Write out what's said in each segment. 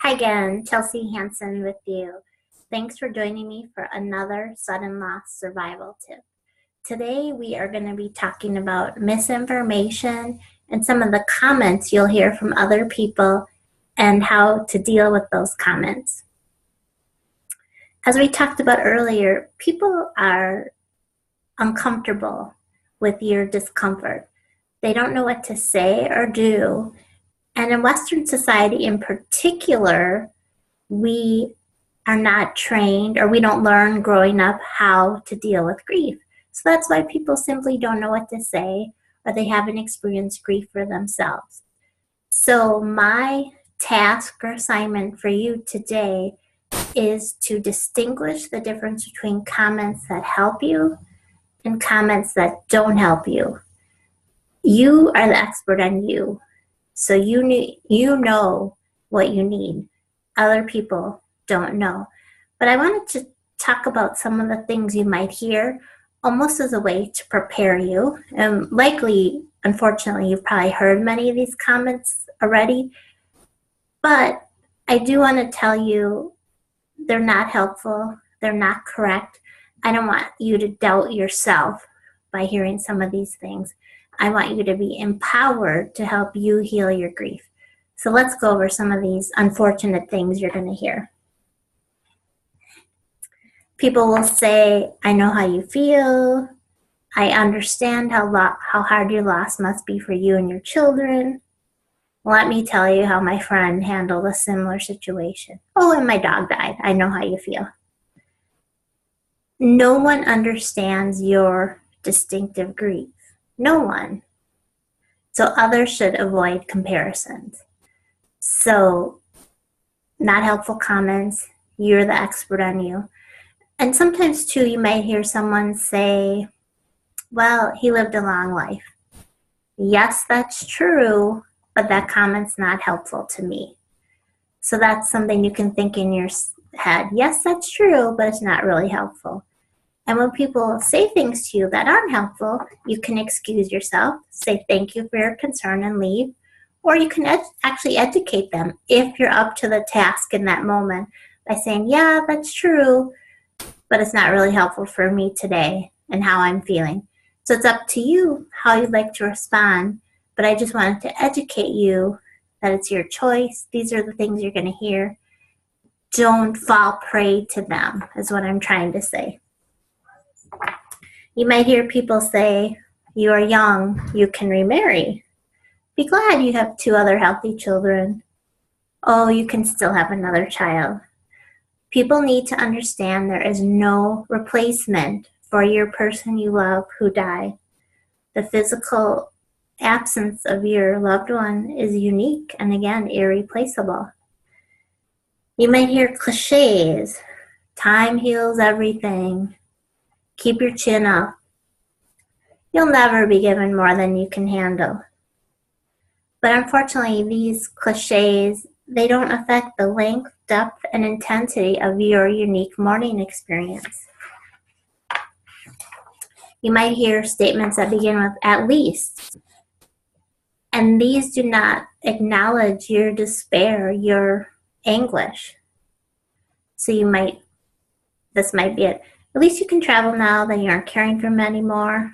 Hi again, Chelsea Hansen with you. Thanks for joining me for another sudden loss survival tip. Today we are going to be talking about misinformation and some of the comments you'll hear from other people and how to deal with those comments. As we talked about earlier, people are uncomfortable with your discomfort. They don't know what to say or do. And in Western society in particular, we are not trained or we don't learn growing up how to deal with grief. So that's why people simply don't know what to say or they haven't experienced grief for themselves. So my task or assignment for you today is to distinguish the difference between comments that help you and comments that don't help you. You are the expert on you. So you know what you need. Other people don't know. But I wanted to talk about some of the things you might hear almost as a way to prepare you. Likely, unfortunately, you've probably heard many of these comments already. But I do want to tell you they're not helpful. They're not correct. I don't want you to doubt yourself by hearing some of these things. I want you to be empowered to help you heal your grief. So let's go over some of these unfortunate things you're going to hear. People will say, I know how you feel. I understand how hard your loss must be for you and your children. Let me tell you how my friend handled a similar situation. Oh, and my dog died. I know how you feel. No one understands your distinctive grief. No one. So others should avoid comparisons. So, not helpful comments. You're the expert on you. And sometimes, too, you might hear someone say, well, he lived a long life. Yes, that's true, but that comment's not helpful to me. So that's something you can think in your head. Yes, that's true, but it's not really helpful. And when people say things to you that aren't helpful, you can excuse yourself, say thank you for your concern and leave. Or you can actually educate them if you're up to the task in that moment by saying, yeah, that's true, but it's not really helpful for me today and how I'm feeling. So it's up to you how you'd like to respond, but I just wanted to educate you that it's your choice. These are the things you're going to hear. Don't fall prey to them, is what I'm trying to say. You might hear people say, you are young, you can remarry. Be glad you have 2 other healthy children. Oh, you can still have another child. People need to understand there is no replacement for your person you love who died. The physical absence of your loved one is unique and, again, irreplaceable. You might hear cliches. Time heals everything. Keep your chin up. You'll never be given more than you can handle. But unfortunately, these cliches, they don't affect the length, depth, and intensity of your unique mourning experience. You might hear statements that begin with at least, and these do not acknowledge your despair, your anguish. So this might be it. At least you can travel now that you aren't caring for him anymore.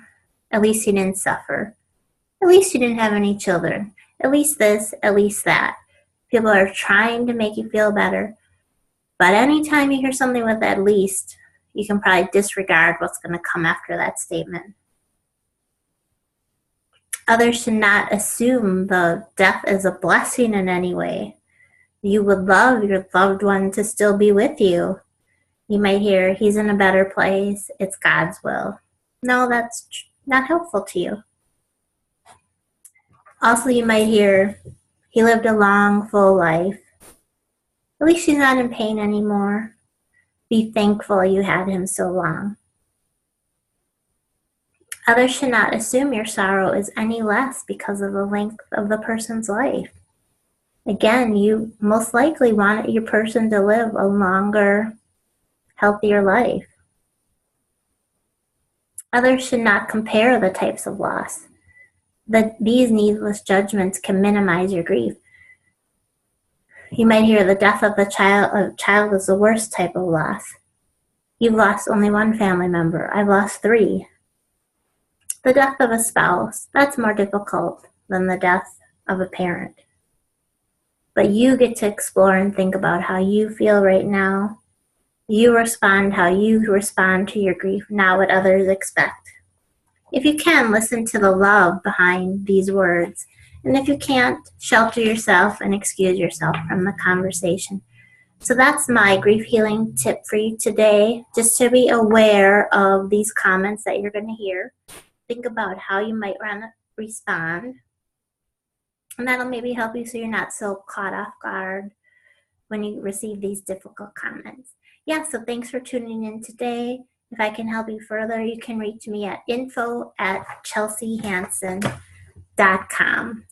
At least you didn't suffer. At least you didn't have any children. At least this, at least that. People are trying to make you feel better. But anytime you hear something with at least, you can probably disregard what's going to come after that statement. Others should not assume the death is a blessing in any way. You would love your loved one to still be with you. You might hear, he's in a better place, it's God's will. No, that's not helpful to you. Also, you might hear, he lived a long, full life. At least he's not in pain anymore. Be thankful you had him so long. Others should not assume your sorrow is any less because of the length of the person's life. Again, you most likely wanted your person to live a longer, healthier life. Others should not compare the types of loss. These needless judgments can minimize your grief. You might hear the death of a child is the worst type of loss. You've lost only one family member. I've lost 3. The death of a spouse, that's more difficult than the death of a parent. But you get to explore and think about how you feel right now. You respond how you respond to your grief, not what others expect. If you can, listen to the love behind these words. And if you can't, shelter yourself and excuse yourself from the conversation. So that's my grief healing tip for you today, just to be aware of these comments that you're going to hear. Think about how you might respond. And that'll maybe help you so you're not so caught off guard when you receive these difficult comments. Yeah, so thanks for tuning in today. If I can help you further, you can reach me at info@chelseahanson.com.